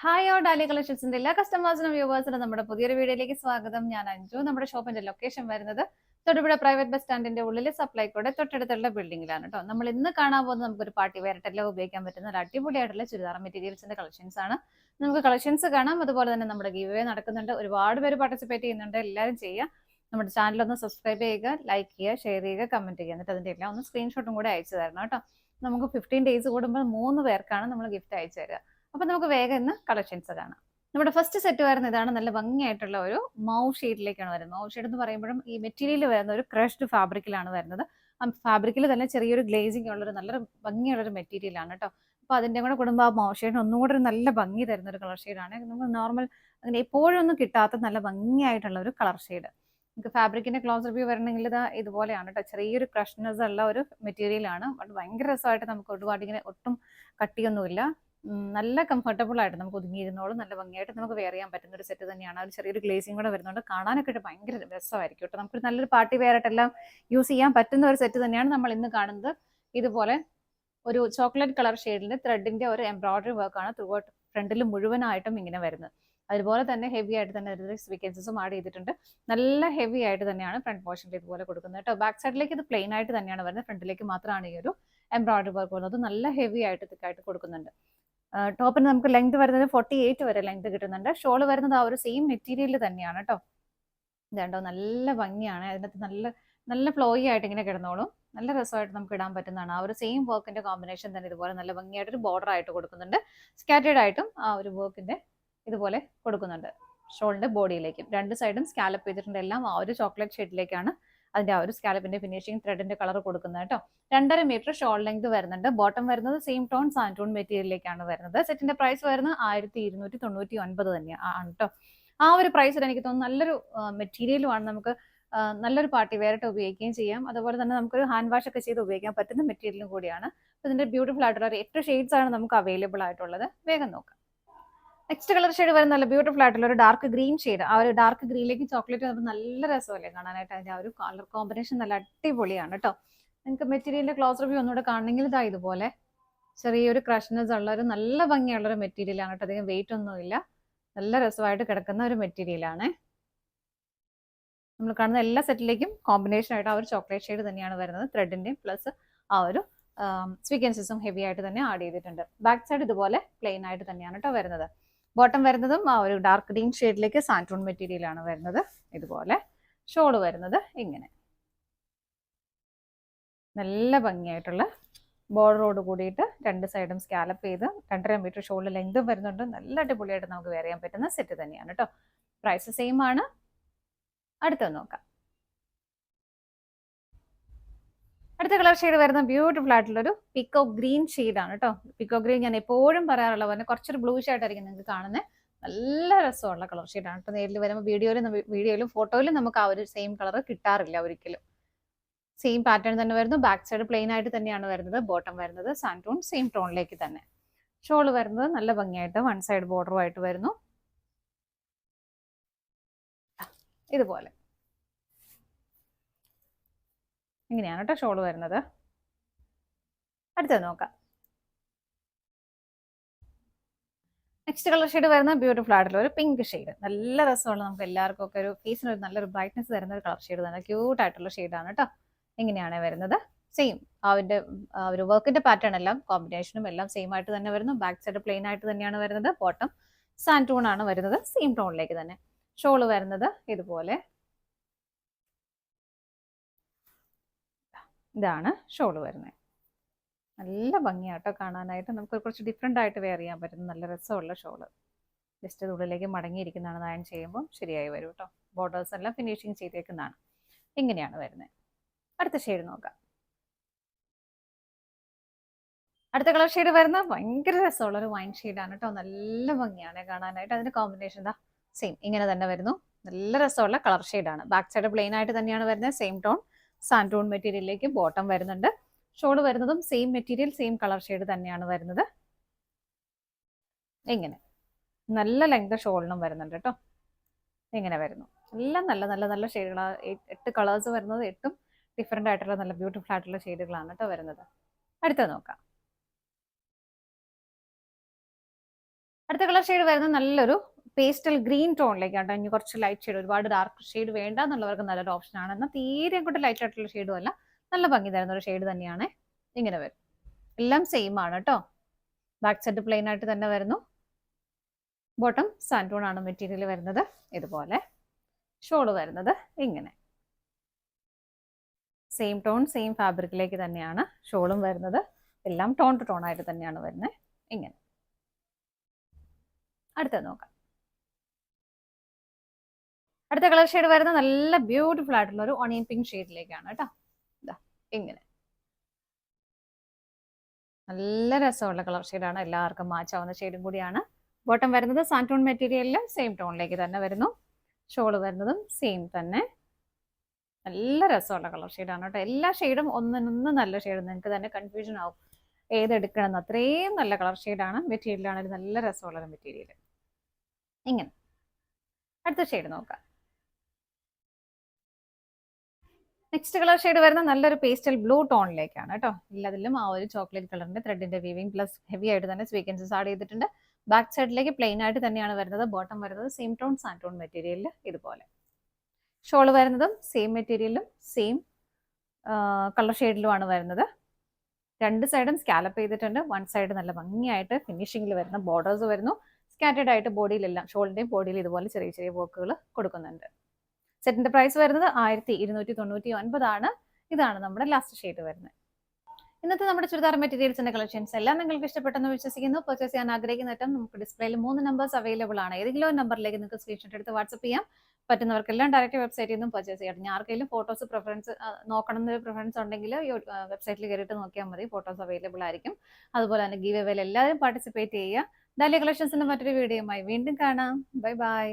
Hi ഓ ഡാലി കളക്ഷൻസിന്റെ എല്ലാ കസ്റ്റമേഴ്സിനും വ്യൂവേഴ്സിനും നമ്മുടെ പുതിയൊരു വീഡിയോയിലേക്ക് സ്വാഗതം. ഞാൻ അഞ്ജു. നമ്മുടെ ഷോപ്പിന്റെ ലൊക്കേഷൻ വരുന്നത് തൊടുപുഴ പ്രൈവറ്റ് ബസ് സ്റ്റാൻഡിന്റെ ഉള്ളിൽ സപ്ലൈക്കോടെ തൊട്ടടുത്തുള്ള ബിൽഡിംഗിലാണ് കേട്ടോ. നമ്മൾ ഇന്ന് കാണാൻ പോകുന്നത് നമുക്കൊരു പാർട്ടി വെയറായിട്ടെല്ലാം ഉപയോഗിക്കാൻ പറ്റുന്ന ഒരു അടിപൊളിയായിട്ടുള്ള ചുരിദാർ മെറ്റീരിയൽസിന്റെ കളക്ഷൻസ് ആണ്. നമുക്ക് കളക്ഷൻസ് കാണാം. അതുപോലെ തന്നെ നമ്മുടെ ഗീവ് അവേ നടക്കുന്നുണ്ട്. ഒരുപാട് പേര് പാർട്ടിസിപ്പേറ്റ് ചെയ്യുന്നുണ്ട്. എല്ലാവരും ചെയ്യുക. നമ്മുടെ ചാനൽ ഒന്ന് സബ്സ്ക്രൈബ് ചെയ്യുക, ലൈക്ക് ചെയ്യുക, ഷെയർ ചെയ്യുക, കമന്റ് ചെയ്യുക. എന്നിട്ട് അതിന്റെ എല്ലാം ഒന്ന് സ്ക്രീൻഷോട്ടും കൂടെ അയച്ചു തരണം കേട്ടോ. നമുക്ക് 15 ഡേയ്സ് കൂടുമ്പോൾ 3 പേർക്കാണ് നമ്മൾ ഗിഫ്റ്റ് അയച്ചു തരിക. അപ്പൊ നമുക്ക് വേഗം ഇന്ന് കളക്ഷൻസ് കാണാം. നമ്മുടെ ഫസ്റ്റ് സെറ്റ് വരുന്ന ഇതാണ്. നല്ല ഭംഗിയായിട്ടുള്ള ഒരു മൗ ഷെയ്ഡിലേക്കാണ് വരുന്നത്. മൗ ഷെയ്ഡ് എന്ന് പറയുമ്പോഴും ഈ മെറ്റീരിയൽ വരുന്ന ഒരു ക്രഷ്ഡ് ഫാബ്രിക്കിലാണ് വരുന്നത്. ആ ഫാബ്രിക്കിൽ തന്നെ ചെറിയൊരു ഗ്ലേസിംഗ് ഉള്ളൊരു നല്ലൊരു ഭംഗിയുള്ളൊരു മെറ്റീരിയൽ ആണ് കേട്ടോ. അപ്പൊ അതിന്റെ കൂടെ കൂടുമ്പോൾ ആ മൗ ഷെയ്ഡിന് ഒന്നും കൂടെ ഒരു നല്ല ഭംഗി തരുന്ന ഒരു കളർ ഷെയ്ഡാണ്. നമുക്ക് നോർമൽ അങ്ങനെ എപ്പോഴും ഒന്നും കിട്ടാത്ത നല്ല ഭംഗിയായിട്ടുള്ള ഒരു കളർ ഷെയ്ഡ്. നമുക്ക് ഫാബ്രിക്കിന്റെ ക്ലോസ് റിവ്യൂ വരണമെങ്കിൽ ഇതാ ഇതുപോലെയാണ് കേട്ടോ. ചെറിയൊരു ക്രഷ്നെസ് ഉള്ള ഒരു മെറ്റീരിയൽ ആണ്. ഭയങ്കര രസമായിട്ട് നമുക്ക് ഒരുപാട് ഇങ്ങനെ ഒട്ടും കട്ടിയൊന്നുമില്ല. നല്ല കംഫർട്ടബിൾ ആയിട്ട് നമുക്ക് ഒതുങ്ങിയിരുന്നോളും. നല്ല ഭംഗിയായിട്ട് നമുക്ക് വെയർ ചെയ്യാൻ പറ്റുന്ന ഒരു സെറ്റ് തന്നെയാണ്. അത് ചെറിയൊരു ഗ്ലേസിംഗ് കൂടെ വരുന്നുണ്ട്. കാണാനൊക്കെ ഭയങ്കര രസമായിരിക്കും കേട്ടോ. നമുക്ക് നല്ലൊരു പാർട്ടി വെയർ ആയിട്ടെല്ലാം യൂസ് ചെയ്യാൻ പറ്റുന്ന ഒരു സെറ്റ് തന്നെയാണ് നമ്മൾ ഇന്ന് കാണുന്നത്. ഇതുപോലെ ഒരു ചോക്ലേറ്റ് കളർ ഷെയ്ഡിന്റെ ത്രെഡിന്റെ ഒരു എംബ്രോയിഡറി വർക്കാണ് ത്രൂ ഔട്ട് ഫ്രണ്ടിൽ മുഴുവനായിട്ടും ഇങ്ങനെ വരുന്നത്. അതുപോലെ തന്നെ ഹെവി ആയിട്ട് തന്നെ സ്വീക്കൻസസും ആഡ് ചെയ്തിട്ടുണ്ട്. നല്ല ഹെവി ആയിട്ട് തന്നെയാണ് ഫ്രണ്ട് പോർഷനിൽ ഇതുപോലെ കൊടുക്കുന്നത് കേട്ടോ. ബാക്ക് സൈഡിലേക്ക് ഇത് പ്ലെയിൻ ആയിട്ട് തന്നെയാണ് വരുന്നത്. ഫ്രണ്ടിലേക്ക് മാത്രമാണ് ഈ ഒരു എംബ്രോയിഡറി വർക്ക് വരുന്നത്. നല്ല ഹെവി ആയിട്ട് തിക്കായിട്ട് കൊടുക്കുന്നുണ്ട്. ടോപ്പിന് നമുക്ക് ലെങ്ത് വരുന്നത് 48 വരെ ലെങ്ത് കിട്ടുന്നുണ്ട്. ഷോള് വരുന്നത് ആ ഒരു സെയിം മെറ്റീരിയൽ തന്നെയാണ് കേട്ടോ. ഇതുണ്ടോ, നല്ല ഭംഗിയാണ്. അതിനകത്ത് നല്ല നല്ല ഫ്ലോയി ആയിട്ട് ഇങ്ങനെ കിടന്നോളും. നല്ല രസമായിട്ട് നമുക്ക് ഇടാൻ പറ്റുന്നതാണ്. ആ ഒരു സെയിം വർക്കിന്റെ കോമ്പിനേഷൻ തന്നെ ഇതുപോലെ നല്ല ഭംഗിയായിട്ടൊരു ബോർഡർ ആയിട്ട് കൊടുക്കുന്നുണ്ട്. സ്കാറ്റേഡ് ആയിട്ടും ആ ഒരു വർക്കിന്റെ ഇതുപോലെ കൊടുക്കുന്നുണ്ട്. ഷോളിന്റെ ബോഡിയിലേക്കും രണ്ട് സൈഡും സ്കാലപ്പ് ചെയ്തിട്ടുണ്ട്. എല്ലാം ആ ഒരു ചോക്ലേറ്റ് ഷെയ്ഡിലേക്കാണ് അതിന്റെ ആ ഒരു സ്കാലപ്പിന്റെ ഫിനിഷിംഗ് ത്രെഡിന്റെ കളർ കൊടുക്കുന്നത് കേട്ടോ. 2.5 മീറ്റർ ഷോൾ ലെങ്ത് വരുന്നുണ്ട്. ബോട്ടം വരുന്നത് സെയിം ടോൺ സാൻറ്റൂൺ മെറ്റീരിയലിലേക്കാണ് വരുന്നത്. സെറ്റിന്റെ പ്രൈസ് വരുന്നത് 1299 തന്നെയാണ് കേട്ടോ. ആ ഒരു പ്രൈസിൽ എനിക്ക് തോന്നുന്നു നല്ലൊരു മെറ്റീരിയലുമാണ്. നമുക്ക് നല്ലൊരു പാർട്ടി വെയറായിട്ട് ഉപയോഗിക്കുകയും ചെയ്യാം. അതുപോലെ തന്നെ നമുക്കൊരു ഹാൻഡ് വാഷ് ഒക്കെ ചെയ്ത് ഉപയോഗിക്കാൻ പറ്റുന്ന മെറ്റീരിയലും കൂടിയാണ്. ഇതിന്റെ ബ്യൂട്ടിഫുൾ ആയിട്ടുള്ള ഒരു 8 ഷെയ്ഡ്സ് ആണ് നമുക്ക് അവൈലബിൾ ആയിട്ടുള്ളത്. വേഗം നോക്കാം. നെക്സ്റ്റ് കളർ ഷെയ്ഡ് വരുന്ന നല്ല ബ്യൂട്ടിഫുൾ ആയിട്ടുള്ള ഒരു ഡാർക്ക് ഗ്രീൻ ഷെയ്ഡ്. ആ ഒരു ഡാർക്ക് ഗ്രീനിലേക്ക് ചോക്ലേറ്റ് വന്നപ്പോൾ നല്ല രസമല്ലേ കാണാനായിട്ട്. അതിന്റെ ആ ഒരു കളർ കോമ്പിനേഷൻ നല്ല അടിപൊളിയാണ് കേട്ടോ. നിങ്ങൾക്ക് മെറ്റീരിയലിന്റെ ക്ലോസ് റിവ്യൂ ഒന്നുകൂടെ കാണണമെങ്കിൽ ഇതാ ഇതുപോലെ ചെറിയൊരു ക്രഷ്നെസ് ഉള്ള ഒരു നല്ല ഭംഗിയുള്ള ഒരു മെറ്റീരിയലാണ് കേട്ടോ. അധികം വെയിറ്റ് ഒന്നുമില്ല. നല്ല രസമായിട്ട് കിടക്കുന്ന ഒരു മെറ്റീരിയലാണ്. നമ്മൾ കാണുന്ന എല്ലാ സെറ്റിലേക്കും കോമ്പിനേഷൻ ആയിട്ട് ആ ഒരു ചോക്ലേറ്റ് ഷെയ്ഡ് തന്നെയാണ് വരുന്നത്. ത്രെഡിന്റെയും പ്ലസ് ആ ഒരു സ്വീക്കൻസസും ഹെവി ആയിട്ട് തന്നെ ആഡ് ചെയ്തിട്ടുണ്ട്. ബാക്ക് സൈഡ് ഇതുപോലെ പ്ലെയിൻ ആയിട്ട് തന്നെയാണ് കേട്ടോ വരുന്നത്. ബോട്ടം വരുന്നതും ആ ഒരു ഡാർക്ക് ഗ്രീൻ ഷെയ്ഡിലേക്ക് സാൻറ്റൂൺ മെറ്റീരിയൽ ആണ് വരുന്നത്. ഇതുപോലെ ഷോള് വരുന്നത് ഇങ്ങനെ നല്ല ഭംഗിയായിട്ടുള്ള ബോർഡറോട് കൂടിയിട്ട് രണ്ട് സൈഡും സ്കാലപ്പ് ചെയ്ത് 2.5 മീറ്റർ ഷോളിൽ ലെങ്തും വരുന്നുണ്ട്. നല്ല അടിപൊളിയായിട്ട് നമുക്ക് വെയർ ചെയ്യാൻ പറ്റുന്ന സെറ്റ് തന്നെയാണ് കേട്ടോ. പ്രൈസ് സെയിം ആണ്. അടുത്ത നോക്കാം. അടുത്ത കളർ ഷെയ്ഡ് വരുന്ന ബ്യൂട്ടിഫുൾ ആയിട്ടുള്ള ഒരു പിക്കോ ഗ്രീൻ ഷെയ്ഡാണ് കേട്ടോ. പിക്കോ ഗ്രീൻ ഞാൻ എപ്പോഴും പറയാറുള്ള പോലെ കുറച്ചൊരു ബ്ലൂ ഷെയ്ഡായിരിക്കും നിങ്ങൾക്ക് കാണുന്നത്. നല്ല രസമുള്ള കളർ ഷെയ്ഡാണ് കേട്ടോ. നേരിൽ വരുമ്പോൾ വീഡിയോയിലും ഫോട്ടോയിലും നമുക്ക് ആ ഒരു സെയിം കളർ കിട്ടാറില്ല ഒരിക്കലും. സെയിം പാറ്റേൺ തന്നെ വരുന്നു. ബാക്ക് സൈഡ് പ്ലെയിൻ ആയിട്ട് തന്നെയാണ് വരുന്നത്. ബോട്ടം വരുന്നത് സാൻറ്റൂൺ സെയിം ടോണിലേക്ക് തന്നെ. ഷോള് വരുന്നത് നല്ല ഭംഗിയായിട്ട് വൺ സൈഡ് ബോർഡറുമായിട്ട് വരുന്നു. ഇതുപോലെ ഇങ്ങനെയാണ് കേട്ടോ ഷോള് വരുന്നത്. അടുത്തത് നോക്കാം. നെക്സ്റ്റ് കളർ ഷെയ്ഡ് വരുന്ന ബ്യൂട്ടിഫുൾ ആയിട്ടുള്ള ഒരു പിങ്ക് ഷെയ്ഡ്. നല്ല രസമുള്ള നമുക്ക് എല്ലാവർക്കും ഒക്കെ ഒരു ഫേസിന് ഒരു നല്ലൊരു ബ്രൈറ്റ്നസ് തരുന്ന ഒരു കളർ ഷെയ്ഡ് തന്നെ. ക്യൂട്ട് ആയിട്ടുള്ള ഷെയ്ഡാണ് കേട്ടോ. ഇങ്ങനെയാണ് വരുന്നത്. സെയിം അതിന്റെ ഒരു വർക്കിന്റെ പാറ്റേൺ എല്ലാം കോമ്പിനേഷനും എല്ലാം സെയിം ആയിട്ട് തന്നെ വരുന്നു. ബാക്ക് സൈഡ് പ്ലെയിൻ ആയിട്ട് തന്നെയാണ് വരുന്നത്. ബോട്ടം സാൻറ്റൂൺ ആണ് വരുന്നത്. സെയിം ടോണിലേക്ക് തന്നെ. ഷോള് വരുന്നത് ഇതുപോലെ. ഇതാണ് ഷോള് വരുന്നത്. നല്ല ഭംഗിയാട്ടോ കാണാനായിട്ട്. നമുക്ക് കുറച്ച് ഡിഫറെൻ്റ് ആയിട്ട് വെയർ ചെയ്യാൻ പറ്റുന്ന നല്ല രസമുള്ള ഷോള്. ജസ്റ്റ് ഇത് ഉള്ളിലേക്ക് മടങ്ങിയിരിക്കുന്നതാണ്. അയൺ ചെയ്യുമ്പോൾ ശരിയായി വരും കേട്ടോ. ബോർഡേഴ്സ് എല്ലാം ഫിനിഷിങ് ചെയ്തേക്കുന്നതാണ്. ഇങ്ങനെയാണ് വരുന്നത്. അടുത്ത ഷെയ്ഡ് നോക്കാം. അടുത്ത കളർ ഷെയ്ഡ് വരുന്ന ഭയങ്കര രസമുള്ള ഒരു വൈൻ ഷെയ്ഡാണ് കേട്ടോ. നല്ല ഭംഗിയാണ് കാണാനായിട്ട്. അതിന്റെ കോമ്പിനേഷൻ എന്താ സെയിം ഇങ്ങനെ തന്നെ വരുന്നു. നല്ല രസമുള്ള കളർ ഷെയ്ഡാണ്. ബാക്ക് സൈഡ് പ്ലെയിൻ ആയിട്ട് തന്നെയാണ് വരുന്നത്. സെയിം ടോൺ സാൻറ്റൂൺ മെറ്റീരിയലിലേക്ക് ബോട്ടം വരുന്നുണ്ട്. ഷോള് വരുന്നതും same material same colour shade തന്നെയാണ് വരുന്നത്. ഇങ്ങനെ നല്ല ലെങ്ത് ഷോളിനും വരുന്നുണ്ട് കേട്ടോ. ഇങ്ങനെ വരുന്നു. എല്ലാം നല്ല നല്ല നല്ല ഷെയ്ഡുകളാണ്. 8 കളേഴ്സ് വരുന്നത്. 8ഉം ഡിഫറെൻ്റ് ആയിട്ടുള്ള നല്ല ബ്യൂട്ടിഫുൾ ആയിട്ടുള്ള ഷെയ്ഡുകളാണ് കേട്ടോ വരുന്നത്. അടുത്തത് നോക്കാം. അടുത്ത കളർ ഷെയ്ഡ് വരുന്നത് നല്ലൊരു പേസ്റ്റൽ ഗ്രീൻ ടോണിലേക്കാണ്. ഇനി കുറച്ച് ലൈറ്റ് ഷെയ്ഡ്, ഒരുപാട് ഡാർക്ക് ഷെയ്ഡ് വേണ്ട എന്നുള്ളവർക്ക് നല്ലൊരു ഓപ്ഷൻ ആണ്. എന്നാൽ തീരെ കൂടെ ലൈറ്റ് ആയിട്ടുള്ള ഷെയ്ഡും അല്ല, നല്ല ഭംഗി തരുന്ന ഒരു ഷെയ്ഡ് തന്നെയാണ്. ഇങ്ങനെ വരും. എല്ലാം സെയിം ആണ് കേട്ടോ. ബാക്ക് സൈഡ് പ്ലെയിൻ ആയിട്ട് തന്നെ വരുന്നു. ബോട്ടം സാൻഡൂൺ ആണ് മെറ്റീരിയൽ വരുന്നത്. ഇതുപോലെ ഷോള് വരുന്നത് ഇങ്ങനെ സെയിം ടോൺ സെയിം ഫാബ്രിക്കിലേക്ക് തന്നെയാണ് ഷോളും വരുന്നത്. എല്ലാം ടോൺ ടു ടോൺ ആയിട്ട് തന്നെയാണ് വരുന്നത്. ഇങ്ങനെ അടുത്തത് നോക്കാം. അടുത്ത കളർ ഷെയ്ഡ് വരുന്നത് നല്ല ബ്യൂട്ടിഫുൾ ആയിട്ടുള്ള ഒരു ഓണിയൻ പിങ്ക് ഷെയ്ഡിലേക്കാണ് കേട്ടോ. ഇങ്ങനെ നല്ല രസമുള്ള കളർ ഷെയ്ഡാണ്, എല്ലാവർക്കും മാച്ച് ആവുന്ന ഷെയ്ഡും കൂടിയാണ്. ബോട്ടം വരുന്നത് സാൻറ്റൂൺ മെറ്റീരിയലിൽ സെയിം ടോണിലേക്ക് തന്നെ വരുന്നു. ഷോള് വരുന്നതും സെയിം തന്നെ. നല്ല രസമുള്ള കളർ ഷെയ്ഡാണ് കേട്ടോ. എല്ലാ ഷെയ്ഡും ഒന്നിനൊന്ന് നല്ല ഷെയ്ഡ്, നിങ്ങൾക്ക് തന്നെ കൺഫ്യൂഷൻ ആവും ഏതെടുക്കണമെന്ന്. അത്രയും നല്ല കളർ ഷെയ്ഡാണ്. മെറ്റീരിയലാണെങ്കിൽ നല്ല രസമുള്ള ഒരു മെറ്റീരിയൽ. ഇങ്ങനെ അടുത്ത ഷെയ്ഡ് നോക്കാം. നെക്സ്റ്റ് കളർ ഷെയ്ഡ് വരുന്ന നല്ലൊരു പേസ്റ്റൽ ബ്ലൂ ടോണിലേക്കാണ് കേട്ടോ. എല്ലാത്തിലും ആ ഒരു ചോക്ലേറ്റ് കളറിന്റെ ത്രെഡിന്റെ വീവിംഗ് പ്ലസ് ഹെവി ആയിട്ട് തന്നെ സ്വീക്വൻസസ് ആഡ് ചെയ്തിട്ടുണ്ട്. ബാക്ക് സൈഡിലേക്ക് പ്ലെയിൻ ആയിട്ട് തന്നെയാണ് വരുന്നത്. ബോട്ടം വരുന്നത് സെയിം ടോൺ സാൻറ്റോൺ മെറ്റീരിയലിൽ ഇതുപോലെ. ഷോള് വരുന്നതും സെയിം മെറ്റീരിയലിലും സെയിം കളർ ഷെയ്ഡിലുമാണ് വരുന്നത്. രണ്ട് സൈഡും സ്കാലപ്പ് ചെയ്തിട്ടുണ്ട്. വൺ സൈഡ് നല്ല ഭംഗിയായിട്ട് ഫിനിഷിംഗിൽ വരുന്ന ബോർഡേഴ്സ് വരുന്നു. സ്കാറ്റേഡ് ആയിട്ട് ബോഡിയിലെല്ലാം ഷോളിന്റെയും ബോഡിയിൽ ഇതുപോലെ ചെറിയ ചെറിയ വർക്കുകൾ കൊടുക്കുന്നുണ്ട്. സെറ്റിന്റെ പ്രൈസ് വരുന്നത് 1299 ആണ്. ഇതാണ് നമ്മുടെ ലാസ്റ്റ് ഷെയ്ഡ് വരുന്നത്. ഇന്നത്തെ നമ്മുടെ ചുരിദാർ മെറ്റീരിയൽസിന്റെ കളക്ഷൻസ് എല്ലാം നിങ്ങൾക്ക് ഇഷ്ടപ്പെട്ടെന്ന് വിശ്വസിക്കുന്നു. പർച്ചേസ് ചെയ്യാൻ ആഗ്രഹിക്കുന്ന ഐറ്റം നമുക്ക് ഡിസ്പ്ലേയിൽ 3 നമ്പേഴ്സ് അവൈലബിൾ ആണ്. ഏതെങ്കിലും ഒരു നമ്പറിലേക്ക് നിങ്ങൾക്ക് സ്ക്രീൻഷോട്ട് എടുത്ത് വാട്സ്ആപ്പ് ചെയ്യാം. പറ്റുന്നവർക്കെല്ലാം ഡയറക്റ്റ് വെബ്സൈറ്റിൽ നിന്നും പർച്ചേസ് ചെയ്യാം. ഞാൻ ആർക്കെങ്കിലും ഫോട്ടോസ് പ്രിഫറൻസ് നോക്കണം എന്നൊരു പ്രിഫറൻസ് ഉണ്ടെങ്കിൽ വെബ്സൈറ്റിൽ കയറിയിട്ട് നോക്കിയാൽ മതി. ഫോട്ടോസ് അവൈലബിൾ ആയിരിക്കും. അതുപോലെ തന്നെ ഗീവ് എവേയിൽ എല്ലാവരും പാർട്ടിസിപ്പേറ്റ് ചെയ്യുക. ഡാലിയ കളക്ഷൻസിന്റെ മറ്റൊരു വീഡിയോയുമായി വീണ്ടും കാണാം. Bye bye.